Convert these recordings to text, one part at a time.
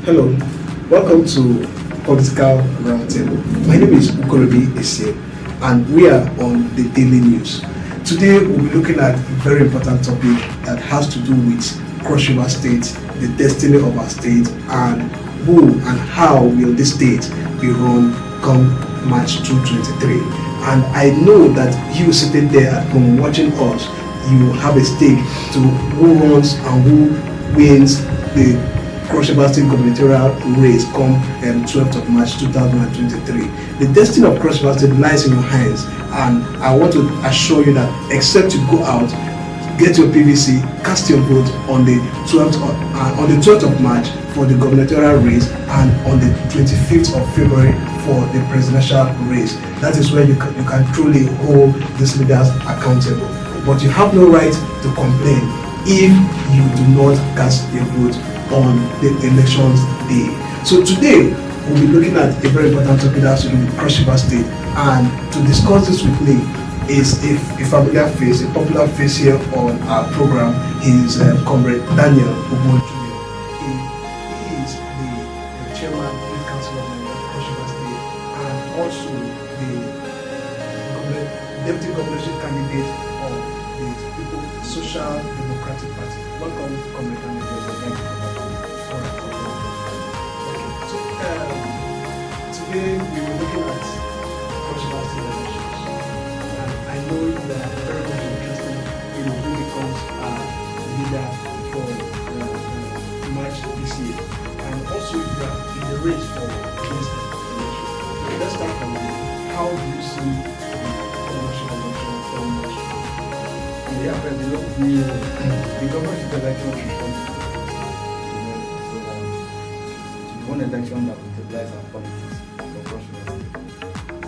Hello, welcome to Political Roundtable. My name is Ukorobi Ese, and we are on the Daily News. Today we'll be looking at a very important topic that has to do with Cross River State, the destiny of our state, and who and how will this state be run come March 2023. And I know that you sitting there at home watching us, you have a stake to who runs and who wins the Cross River State gubernatorial race come 12th of March 2023. The destiny of Cross River State lies in your hands, and I want to assure you that except you go out, get your PVC, cast your vote on the 12th of March for the gubernatorial race and on the 25th of February for the presidential race. That is where you can truly hold these leaders accountable. But you have no right to complain if you do not cast your vote on the elections day. So today we'll be looking at a very important topic that has to do with Cross River State, and to discuss this with me is a familiar face, a popular face here on our program. He is Comrade Daniel Obo Jr. He is the chairman of the Council of Cross River State and also the deputy governorship candidate of the Social Democratic Party. Welcome, Comrade Daniel. Today we were looking at Cross River State elections, and I know you are very much interested in who becomes our leader for March this year, and also you are in the race for this election. Let's start from there. How do you see the governorship election for March? Yeah, but the governorship election is one election that will stabilize our politics.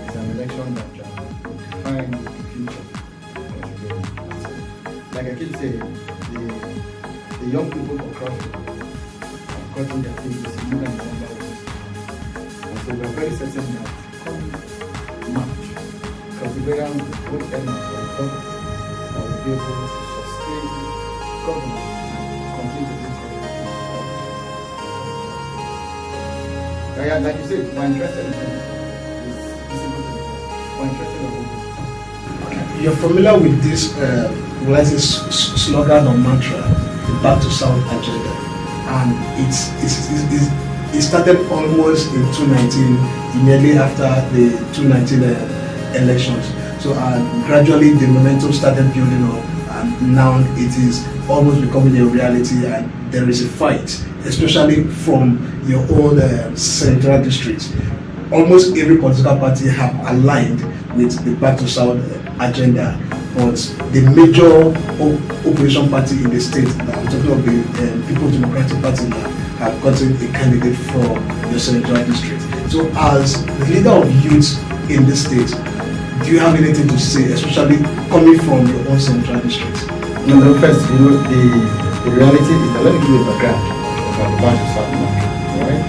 It's an election that will define the future. Like I keep saying, the young people for Cross River are cutting their teeth more than the number of us. And so we are very certain that come March, Cross-Riverians will vote element for the government that will be able to sustain government and continue to do like you said, we're interested in You're familiar with this slogan or mantra, the Back to South agenda, and it started almost in 2019, immediately after the 2019 elections. So gradually the momentum started building up, and now it is almost becoming a reality, and there is a fight, especially from your own Senatorial District. Almost every political party have aligned with the Back to South agenda, but the major opposition party in the state, I'm talking of the People's Democratic Party, now have gotten a candidate from your Senatorial District. So as the leader of youth in this state, do you have anything to say, especially coming from your own Senatorial District? No, first, the reality is that, let me give you a background about the Back to South market. Right?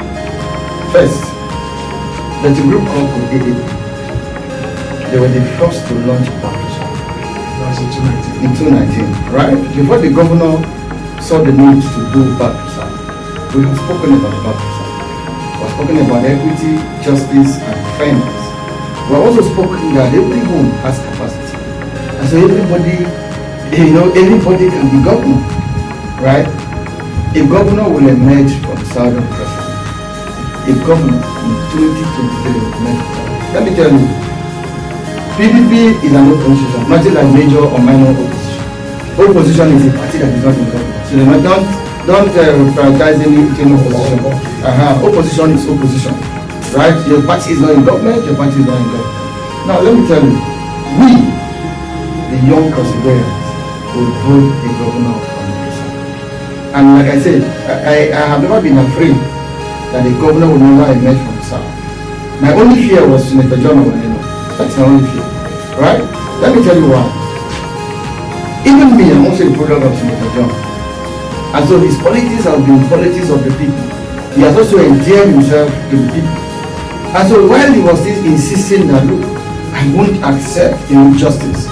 First, there's a group called AAP. They were the first to launch Back to South. That was in 2019, right? Before the governor saw the need to do Back to South, we have spoken about Back to South. We have spoken about equity, justice, and fairness. We have also spoken that every home has capacity, and so everybody can be governor, right? A governor will emerge from Southern President. A governor in 2023 will emerge. Let me tell you, PDP is an opposition, not like major or minor opposition. Opposition is a party that is not in government. So don't prioritize any opposition. Opposition is opposition, right? Your party is not in government, your party is not in government. Now let me tell you, we, the young Cross-Riverians, will vote a governor from the South. And like I said, I have never been afraid that the governor will never emerge from the South. My only fear was Senator Owan Enoh. That's my only fear, right? Let me tell you why. Even me, I'm also a product of Senator John. And so his politics have been politics of the people. He has also endeared himself to the people. And so while he was still insisting that, look, I won't accept injustice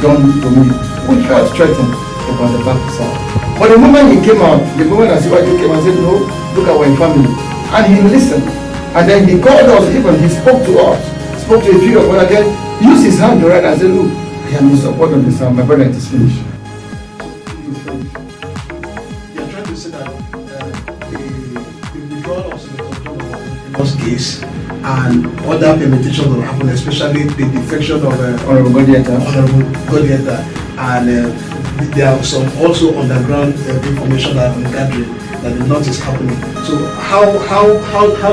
done to me, we felt threatened about the Back to South. But the moment he came out, the moment Asiwaju came and said, no, look at our family, And he listened. And then he called us, even he spoke to us, spoke to a few of us again, used his hand to write and said, look, I am in support of this sound. My brother, it is finished. You're trying to say that the withdrawal of Senator case and other permutations will happen, especially the defection of Honorable Godieta, and there are some also underground information that are gathering that the North is happening. So how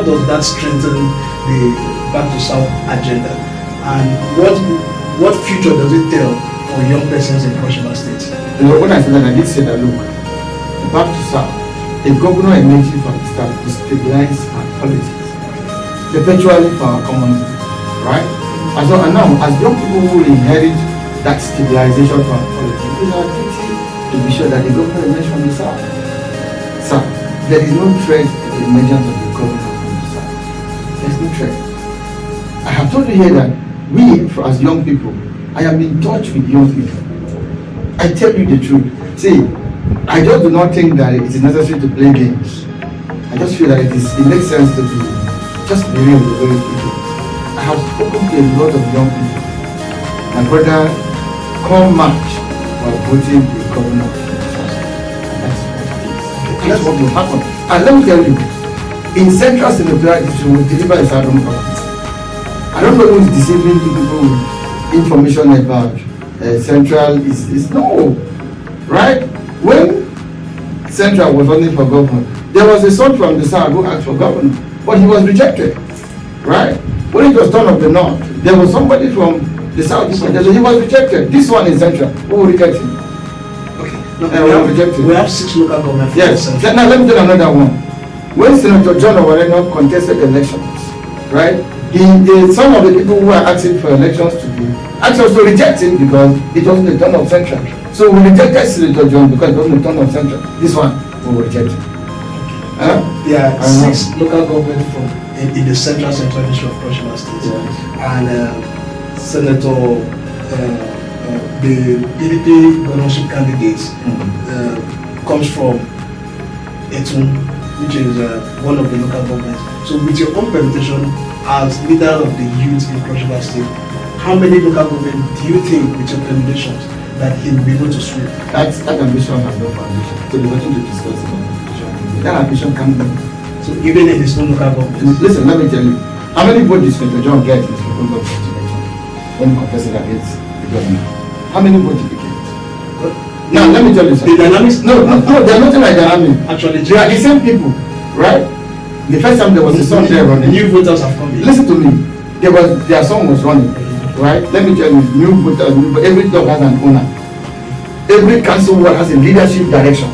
does that strengthen the Back to South agenda, and what future does it tell for young persons in Cross River State? You know, when I said that, I did say that, look, Back to South, a governor emerging from the start to stabilize our politics, perpetually for our community, right? And now, as young people who inherit that stabilization for our politics, it is our duty to be sure that the governor emerges from the South. Sir, there is no threat to the emergence of the governor from the South. There is no threat. I have told you here that we, as young people, I am in touch with young people. I tell you the truth. See, I just do not think that it is necessary to play games. I just feel that it makes sense to be just be real with very people. I have spoken to a lot of young people. My brother, come March, while voting the governor. That's what will happen. And let me tell you, in Central Senatorial District, we will deliver a certain government. I don't know who is deceiving people with information about Central is no, right? When Central was running for governor, there was a son from the South who asked for governor, but he was rejected, right? When it was turn of the North, there was somebody from the South, he was rejected. This one is Central, who will reject him? We have 6 local government. Yes. Now let me tell you another one. When Senator Owan Enoh contested elections, right? Some of the people who are asking for elections to be asked us to reject him because it wasn't the turn of Central. So we rejected Senator John because it wasn't the turn of Central. This one we will reject him. There are 6 local government in the Central District of Cross River State, and Senator. The PDP governorship candidates comes from Etun, which is one of the local governments. So with your own permutation as leader of the youth in Cross River State, how many local government do you think with your permutations that he will be able to sweep? That ambition has no foundation. So there's nothing to discuss about ambition. That ambition can be. So even in his own local government. Listen, let me tell you. How many votes did Senator John get in his local government when he contested against the government? How many votes did he get? Now let me tell you something. The dynamics? No, there's nothing like dynamic. Actually, they are the same people, right? The first time there was a song there running. New voters have come in. Listen to me. Their song was running, right? Let me tell you, new voters. Every dog has an owner. Every council has a leadership direction.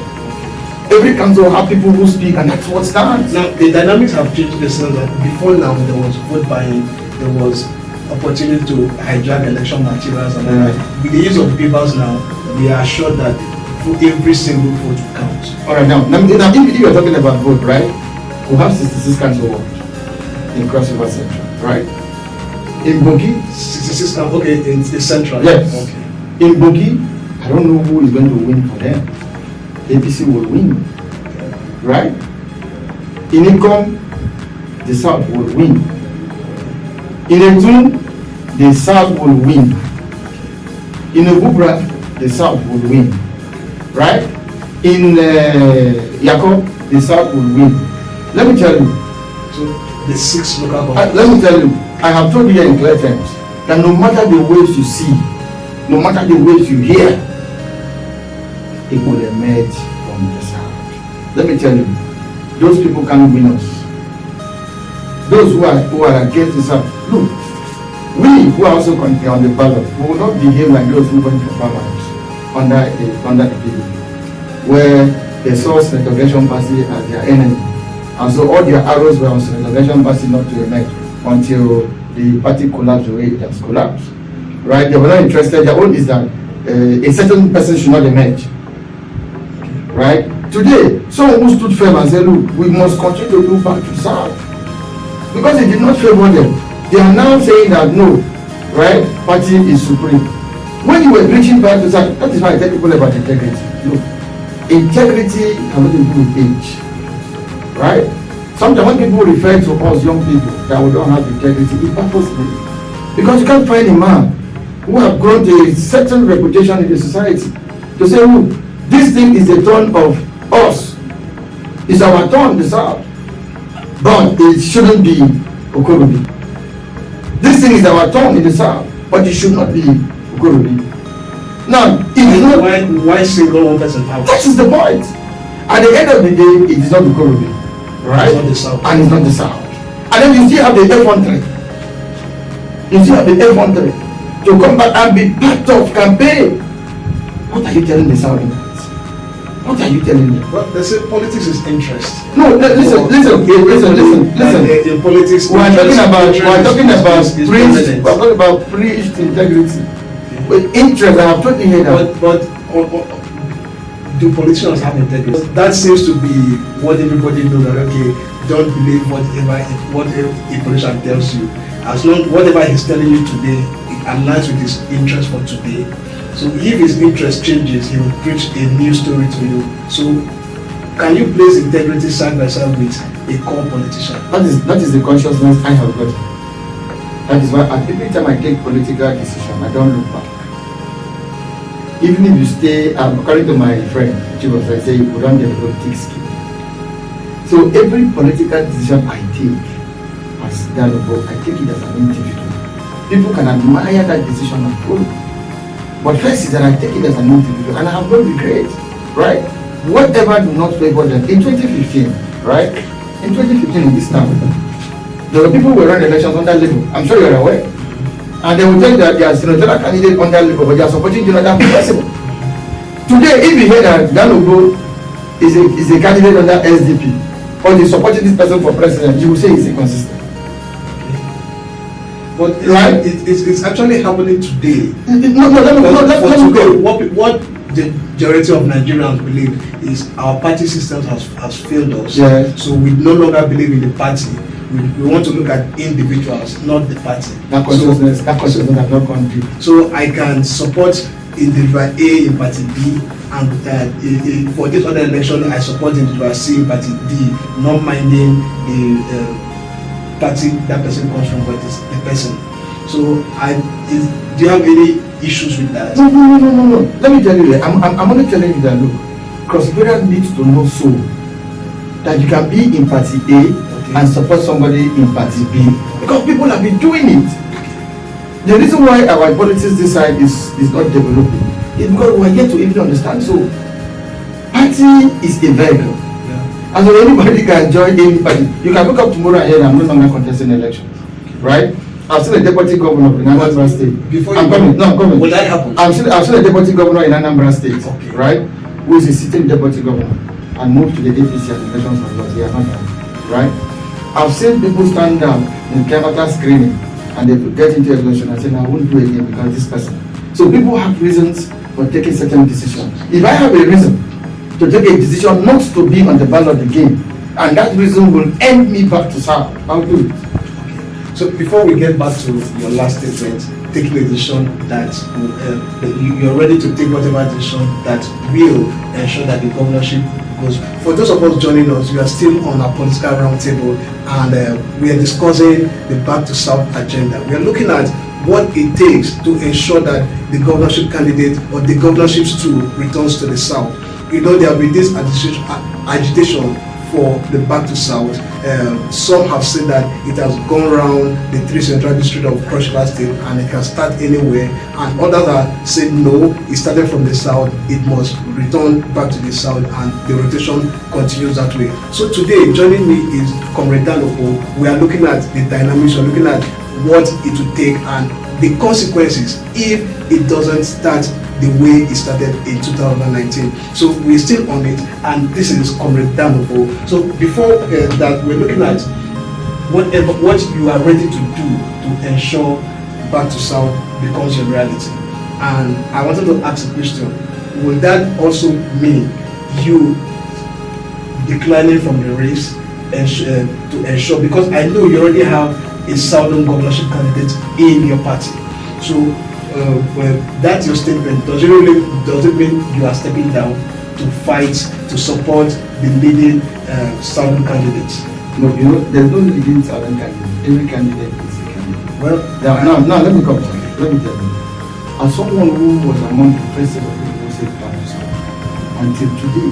Every council have people who speak, and that's what stands. Now the dynamics have changed in the sense that before now there was vote buying, there was opportunity to hijack election materials, and with the use of papers now, we are sure that every single vote will count. Alright, now if you're talking about vote, right? We have 66 council wards in Cross River Central, right? In Bogi, 66 council, okay, in the central. Yes. Okay. In Bogi, I don't know who is going to win for them. APC will win, right? In Ikom, the South will win. In Etun, the South will win. In Obubra, the South will win. Right? In Yako, the South will win. Let me tell you. So the 6 local governments. Let me tell you. I have told you in clear terms that no matter the waves you see, no matter the waves you hear, it will emerge from the South. Let me tell you, those people can't win us. Those who are against the South, look, we who are also on the ballot, we will not behave like those who went for ballots under the bill, where they saw Senator Bassey as their enemy. And so all their arrows were on Senator Bassey not to emerge until the party collapsed the way it has collapsed. Right? They were not interested. Their own is that a certain person should not emerge. Right? Today, someone who stood firm and said, look, we must continue to do Back to South. Because they did not favor them. They are now saying that no, right? Party is supreme. When you were preaching Back to South, that is why I tell people about integrity. Look, integrity has nothing to do with age, right? Sometimes when people refer to us young people that we don't have integrity, it purposely. Because you can't find a man who have grown to a certain reputation in the society to say, look, this thing is the turn of us. It's our turn, the South. But it shouldn't be Okorobi. This thing is our turn in the South, but it should not be Okorobi. Now, it is not. Why single one person out? That is the point. At the end of the day, it is not Okorobi, right? It's not the South. And it's not the South. And then you still have the F13. You still have the F13 to come back and be part of campaign. What are you telling the Southerners? What are you telling them? Well, they say politics is interest. No, listen. In politics, we are talking about preached integrity. With interest, I have told you here that. But do politicians have integrity? That seems to be what everybody knows. That okay, don't believe what a politician tells you. As long whatever he's telling you today, it aligns with his interest for today. So if his interest changes, he will preach a new story to you. So can you place integrity side by side with a core politician? That is the consciousness I have got. That is why every time I take political decision, I don't look back. Even if you stay, according to my friend, Chibos, I say, we don't develop thick skin. So every political decision I take as dialogue, I take it as an individual. People can admire that decision and follow. But first is that I take it as an individual and I have no regret, right? Whatever do not favor them. In 2015, right? In 2015 in this town, there were people who were running elections under Labour. I'm sure you're aware. And they will tell you that they are senatorial candidate under Labour, but they are supporting Jonathan for president. Today, if you hear that Danogo is a candidate under SDP, or they supporting this person for president, you will say it's inconsistent. But right? It's actually happening today. No, let me go. What the majority of Nigerians believe is our party system has failed us. Yes. So we no longer believe in the party. We want to look at individuals, not the party. That consciousness has not gone deep. So I can support individual A in party B, and for this other election I support individual C in party D, not minding the party that person comes from, but it's the person. So do you have any issues with that? No. Let me tell you, I'm only telling you that, look, cross-variant needs to know so that you can be in party A and support somebody in party B, because people have been doing it. The reason why our politics this side is not developing is because we are yet to even understand. So party is a vehicle. And so anybody can join any party. You can wake up tomorrow and hear I'm no longer contesting elections, right? I've seen a deputy governor in Anambra State. I'm coming. Will that happen? I've seen a deputy governor in Anambra State, okay, right? Who is a sitting deputy governor and moved to the APC and elections of laws. They are not done, right? I've seen people stand down in Kemata screening and they get into a election and say, I won't do it again because this person. So people have reasons for taking certain decisions. If I have a reason to take a decision not to be on the ballot again, and that reason will end me back to South, I'll do it. Okay. So before we get back to your last statement, taking a decision that you're ready to take whatever decision that will ensure that the governorship goes. For those of us joining us, we are still on our political roundtable, and we are discussing the Back to South agenda. We are looking at what it takes to ensure that the governorship candidate or the governorship stool returns to the South. You know, there will be this agitation for the Back to South. Some have said that it has gone around the 3 Senatorial District of Cross River State and it can start anywhere. And others are saying no, it started from the South, it must return back to the South, and the rotation continues that way. So today, joining me is Comrade Daloko. We are looking at the dynamics, we are looking at what it will take and the consequences if it doesn't start the way it started in 2019. So we're still on it, and this is Comrade Daloko. So before that, we're looking at what you are ready to do to ensure Back to South becomes a reality. And I wanted to ask a question: will that also mean you declining from the race to ensure, because I know you already have a Southern governorship candidate in your party, so well, that's your statement. Does it mean you are stepping down to fight to support the leading Southern candidates? No, there's no leading silent candidate. Every candidate is a candidate. Well, now let me come to you. Let me tell you. As someone who was among the first set of people who said partisan, until today,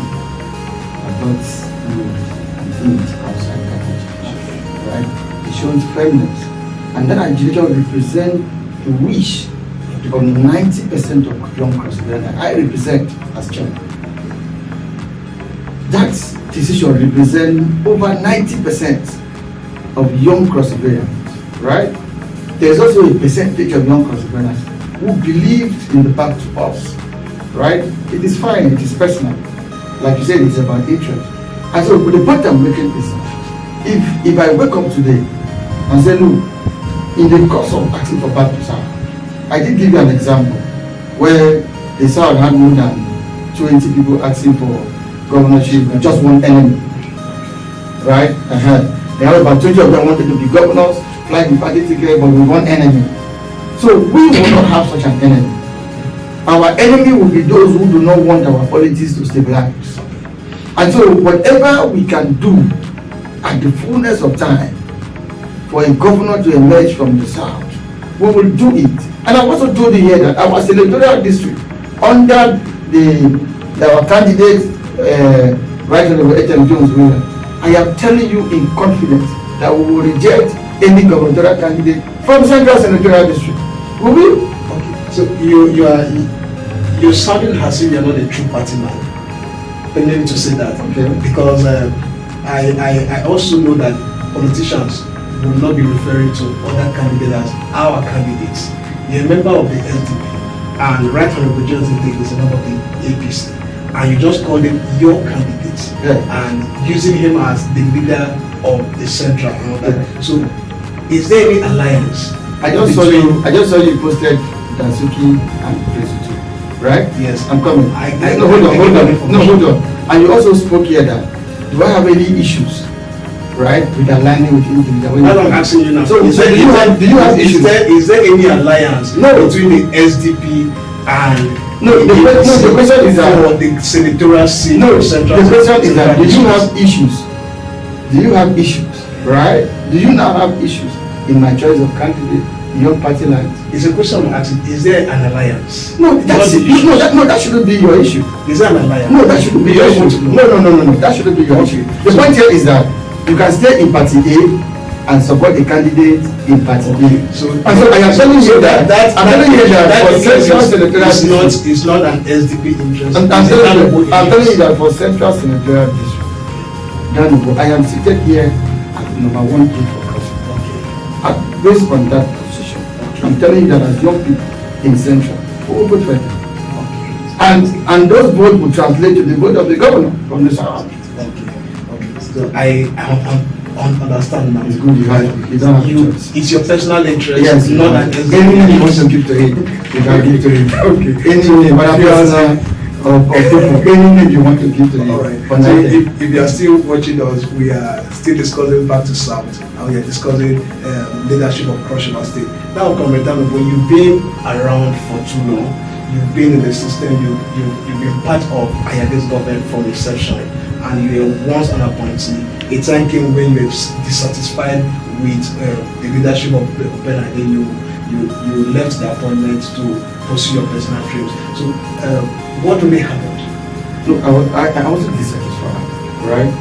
I thought and things outside that agitation, right? It shows firmness. And that agitation represents the wish of 90% of young crossovers that I represent as chairman. That decision represents over 90% of young crossovers, right? There's also a percentage of young crossovers who believed in the path to us, right? It is fine, it is personal. Like you said, it's about interest. And so the point I'm making is, if I wake up today and say, look, in the course of asking for path to South, I did give you an example where the South had more than 20 people asking for governorship with just one enemy, right? They had about 20 of them wanted to be governors, fly the party ticket, but with one enemy. So we will not have such an enemy. Our enemy will be those who do not want our politics to stabilize. And so whatever we can do at the fullness of time for a governor to emerge from the South, we will do it. And I also told you here that our Senatorial District, under our candidate, Right Honorable Jones, I am telling you in confidence that we will reject any gubernatorial candidate from Central Senatorial District. Will we? Okay. So you're sounding as if you're not a true party man. I need to say that. Okay. Because I also know that politicians will not be referring to other candidates as our candidates. You're a member of the SDP, and Right Honorable Jones is a member of the APC, and you just call him your candidate, and using him as the leader of the central and all that. Yeah. So, is there any alliance? I just saw you posted Dansuki and Presutu, right? Yes. I'm coming. Hold on. And you also spoke here that, do I have any issues, right, with aligning with individuals? That's what I'm asking you now. So, do you have issues? Is there any alliance between the SDP and the question is that for the senatorial seat? The question is that, do you have issues? Do you have issues, right? Do you now have issues in my choice of candidate, your party lines? It's a question I'm asking. Is there an alliance? No, that shouldn't be your issue. Is there an alliance? No, that shouldn't be your issue. No, that shouldn't be your issue. The point here is that you can stay in party A and support a candidate in party B. So I am telling you that for Central Senatorial District, it's not an SDP interest. I'm telling you that for Central Senatorial District, I am seated here at number 1 pick for president. Based on that position, I'm telling you that as young people in Central, we will vote for them. And those votes will translate to the vote of the governor from the South. Okay. So I understand now. It's good you don't have choice. It's your personal interest. Yes, not an any name you want to give to him, you can give to him. Okay. Any name, whether personal or people, any name you want to give to him. All right. So if you are still watching us, we are still discussing back to South, and we are discussing leadership of Cross River State. Now, Comrade Dano, when you've been around for too long, you've been in the system, you've been part of Ayade's government from inception, and you were once an appointee. A time came when you were dissatisfied with the leadership of Ben, and then you left the appointment to pursue your personal dreams. So, what really happened? Look, I wasn't dissatisfied, right?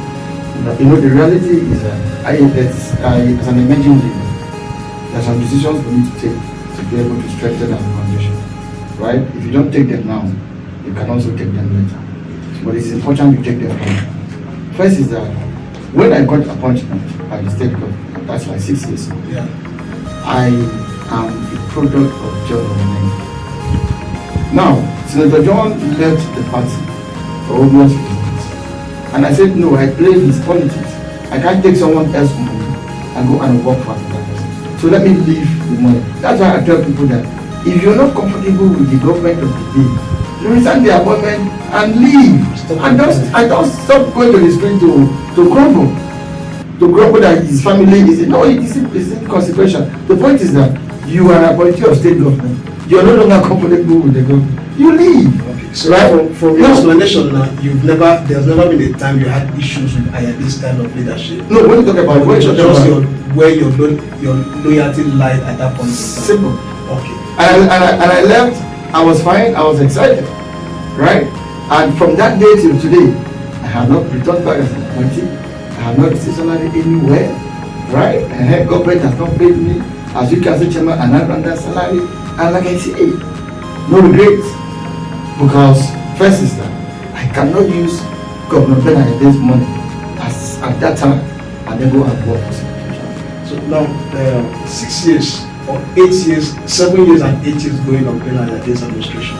The reality is that as an emerging leader, there are some decisions we need to take to be able to strengthen our foundation, right? If you don't take them now, you can also take them later. But it's important you take them now. First is that when I got appointment by the state government, that's like 6 years ago, I am a product of John Owan Enoh. Now, Senator John left the party for obvious reasons. And I said, no, I play his politics. I can't take someone else's money and go and work for another person. So let me leave the money. That's why I tell people that if you're not comfortable with the government of the day, you resign the appointment and leave. And don't stop going to the street to grumble. To grumble that his family is no, it isn't consideration. The point is that you are an appointee of state government you're no longer comfortable with the government, you leave. Okay. So Right? from your No. explanation now, there's never been a time you had issues with this kind of leadership. No, when you talk about, when you talk Just about, where your loyalty lied at that point in time. simple. Okay. And I left, I was fine, I was excited, right? And from that day till today, I have not returned back as an appointee, I have not received salary anywhere, right? And government has not paid me, as you can see, chairman, and I run that salary. And like I say, no regrets. Because first is that I cannot use Governor Benayede's money as at that time and then go and work for Senatorial. So now, 6 years or 8 years, 7 years and 8 years going on Benayede's administration,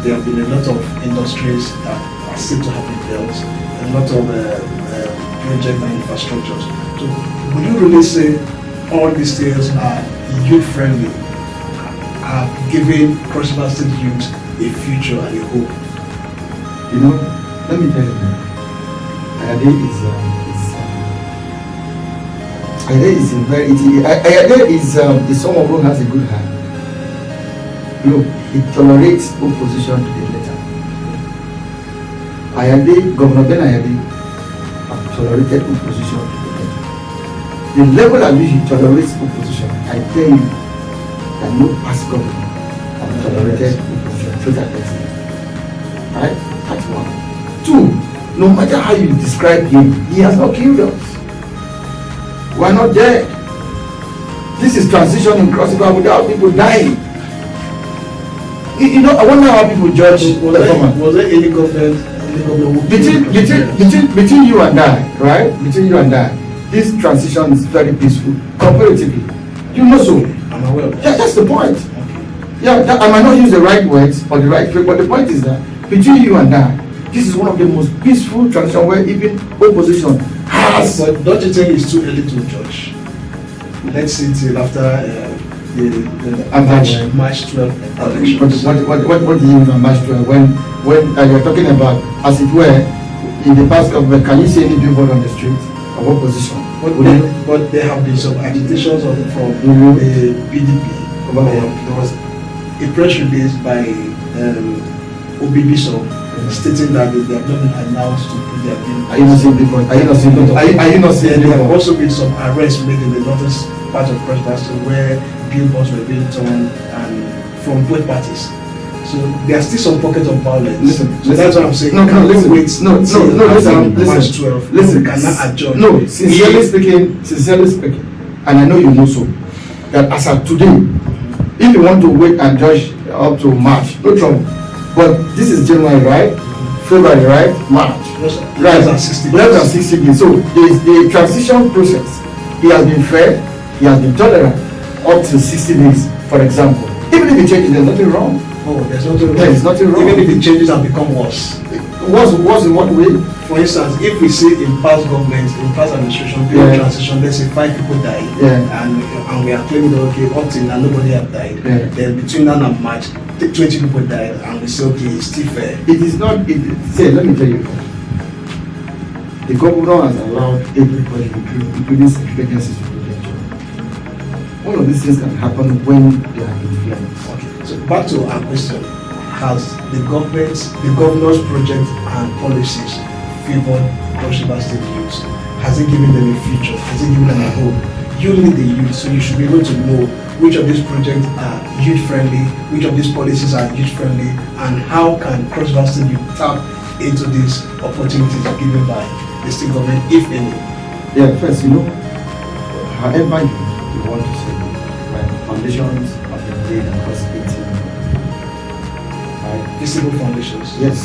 there have been a lot of industries that are still to have been built, a lot of projects and infrastructures. So would you really say all these things are youth-friendly, are giving Cross River State youth a future and a hope? You know, let me tell you, Ayade is someone who has a good heart. Look, he tolerates opposition to the letter. Governor Ben Ayade have tolerated opposition to the letter. The level at which he tolerates opposition, I tell you that no past governor have tolerated opposition to that extent. Right? That's one. Two, no matter how you describe him, he has not killed us. We are not dead. This is transition in Cross River without people dying. You know, I wonder how people judge performance. Was there any government Between you and I, right? Between you and I, this transition is very peaceful, comparatively. You know so. I'm aware of that. Yeah, that's the point. Okay. Yeah, I might not use the right words or the right phrase, but the point is that between you and I, this is one of the most peaceful transition where even opposition has. But don't you think it's too early to judge? Let's see till after March 12th elections. What do you mean by March 12th? When you're talking about, as it were, in the past government, can you see any billboard on the street of opposition? But there have been some agitations from the PDP. There was a press release by OBB stating that they have not been announced to put their billboard. Are you not seeing billboard? Are you not seeing billboard? Are you not seeing There have billboard? also been some arrests made in the northern part of Cross River where billboards were being torn and from both parties. So there are still some pockets of violence. Listen, that's what I'm saying. No, listen. March 12th. Listen, We cannot adjourn. No, sincerely speaking, and I know you know so, that as of today, if you want to wait and judge up to March, no trouble. But this is January, right? February, right? March. Less than 60 days. Less than 60 days. So the transition process, he has been fair, he has been tolerant up to 60 days, for example. Even if it changes, there's nothing wrong. Oh, there's nothing wrong. There is nothing wrong. Even if it changes and become worse. Worse in what way? For instance, if we see in past governments, in past administration, during transition, let's say 5 people died, and we are claiming that okay, up till now nobody have died. Then between now and March, 20 people died, and we say okay, it's still fair. It is not. Let me tell you. The governor has allowed everybody, including security agencies, to do their job. All of these things can happen when they are inflamed. Okay. So back to our question: has the governor's project and policies favored Cross River State youth? Has it given them a future? Has it given them a hope? You lead the youth, so you should be able to know which of these projects are youth-friendly, which of these policies are youth-friendly, and how can Cross River State youth tap into these opportunities given by the state government, if any? Yeah, first, however you want to say it, right? Foundations of the day and cost 18. Right? Visible foundations. Yes.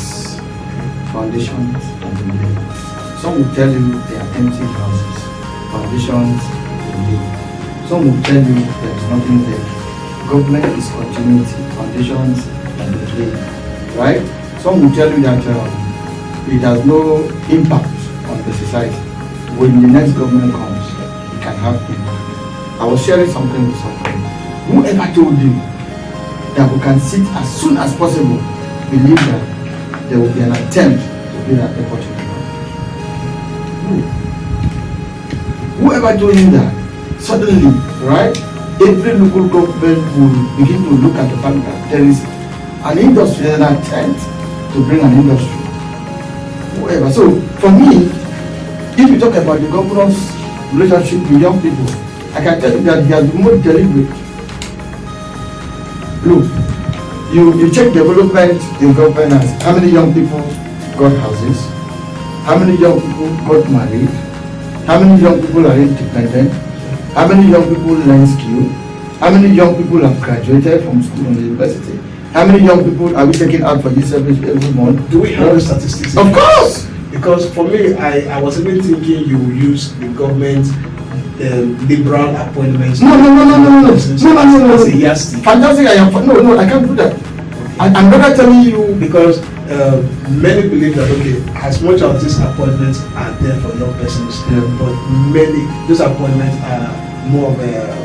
Foundations of the day. Some will tell you they are empty houses. Foundations of the day. Some will tell you there is nothing there. Government is continuity. Foundations of the day. Right? Some will tell you that it has no impact on the society. When the next government comes, it can have impact. I was sharing something with somebody. Whoever told you that we can sit as soon as possible, believe that there will be an attempt to build an airport in Whoever told him that, suddenly, right, every local government will begin to look at the fact that there is an industry and an attempt to bring an industry. Whatever. So for me, if you talk about the governor's relationship with young people, I can tell you that he has been more deliberate. Look, you check development in governance. How many young people got houses? How many young people got married? How many young people are independent? How many young people learn skill? How many young people have graduated from school and university? How many young people are we taking out for this service every month? Do we have the statistics? Of course! Because for me, I was even thinking you will use the government liberal appointments. No. As a yardstick. Fantastic, no, I can't do that. I'm rather telling you because many believe that okay, as much as these appointments are there for young persons, but many those appointments are more of a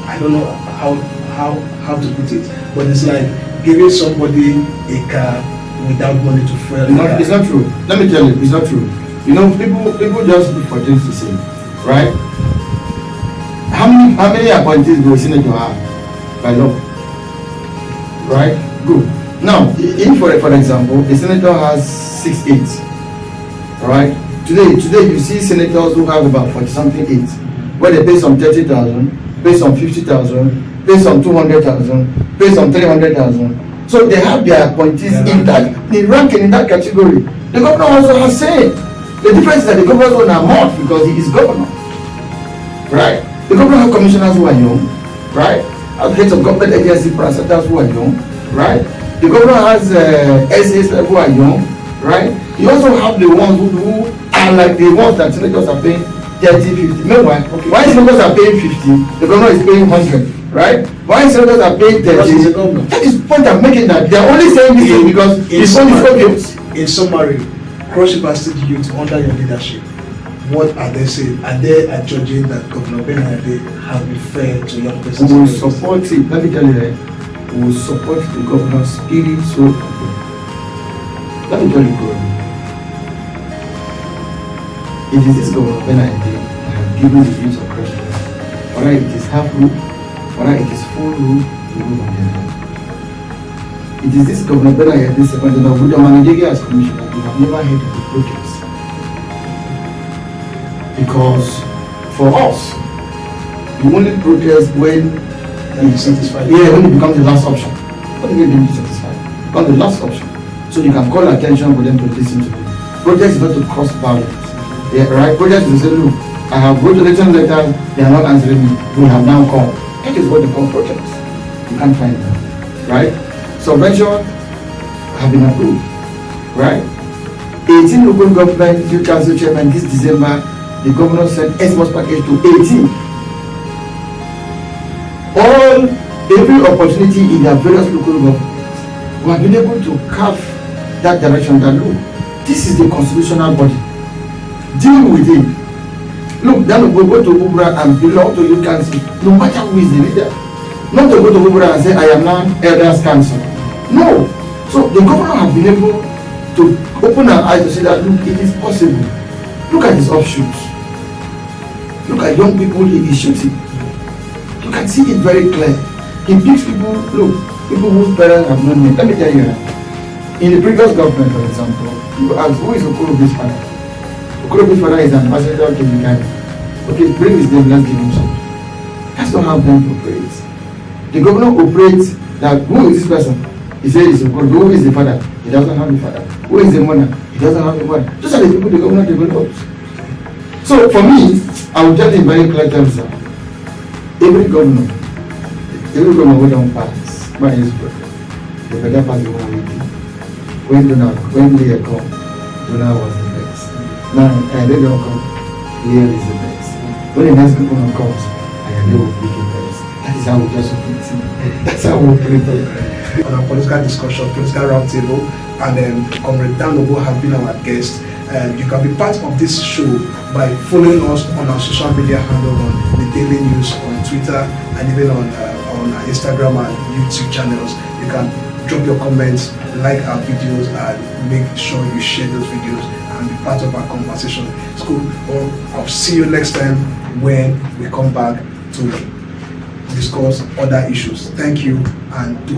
I don't know how to put it, but it's like giving somebody a car without money to fuel. It's not true. Let me tell you, it's not true. You know, people just look for things to say, right? How many appointees do a senator have by law? Right? Good. Now, if for example, a senator has 6 aides, right? Today you see senators who have about 40-something aides, where they pay some 30,000, pay some 50,000, pay some 200,000, pay some 300,000. So they have their appointees in that, the ranking in that category. The governor also has say. The difference is that the governor's own are more because he is governor, right? The governor has commissioners who are young, right? Has heads of government agency parastatals who are young, right? The governor has SAs who are young, right? You also have the ones who are like the ones that senators are paying 30, 50. Meanwhile, why senators are paying 50, the governor is paying 100, right? Why senators are paying 30? That is the point I'm making, that they are only saying this because his own is obvious. In summary, Cross River State youth under your leadership, what are they saying? Are they judging that Governor Benayade has been fair to young persons? We will support it. Let me tell you that we will support the governor's spirit. So let me tell you, bro. It is this Governor Benayade that has given the youth of Cross River. Whether it is half roof, whether it is full roof, we move on the other. It is this Governor Benayade, this second general, with the managerial as commissioner, we have never heard of the protest. Because for us, you only protest when you're satisfied. Yeah, when it becomes the last option. What do you mean dissatisfied? It becomes the last option. So you can call attention for them to listen to you. Protest is not to cause violence. Yeah, right? Protest is to say, look, I have wrote election letters, they are not answering me. We have now come. That is what they call protest. You can't find them. Right? Subvention have been approved, right? 18 local government youth council chairman this December, the governor sent Xmas package to 18. Every opportunity in their various local governments, we have been able to carve that direction. That look, this is the constitutional body. Deal with it. Look, then we go to Ubra and belong to youth council, no matter who is the leader. Not to go to Ubra and say, I am now elders council. No. So the governor has been able to open our eyes to say that, look, it is possible. Look at his offshoots. Look at young people he is shooting. You can see it very clear. He picks people, look, people whose parents have known him. Let me tell you, in the previous government, for example, you ask, who is Okorobi's father? Okorobi's father is an ambassador to Uganda. Okay, bring his name, let's give him some. That's not how them operate. The governor operates that, who is this person? He says, who is the father? He doesn't have the father. Who is the mother? He doesn't have the mother. Those are the people the governor develops. So for me, I will tell you very clear terms, every governor will don't pass by his brother. The better pass the one we did. When Leah come, Donald was the best. Now, they don't come, Leah is the best. When the next governor comes, they will be the best. That is how we just operate. That's how we operate. On our political discussion, political roundtable, and then Comrade Dan Ogo has been our guest. You can be part of this show by following us on our social media handle on the Daily News on Twitter and even on our Instagram and YouTube channels. You can drop your comments, like our videos, and make sure you share those videos and be part of our conversation. It's cool. Well, I'll see you next time when we come back to to discuss other issues. Thank you, and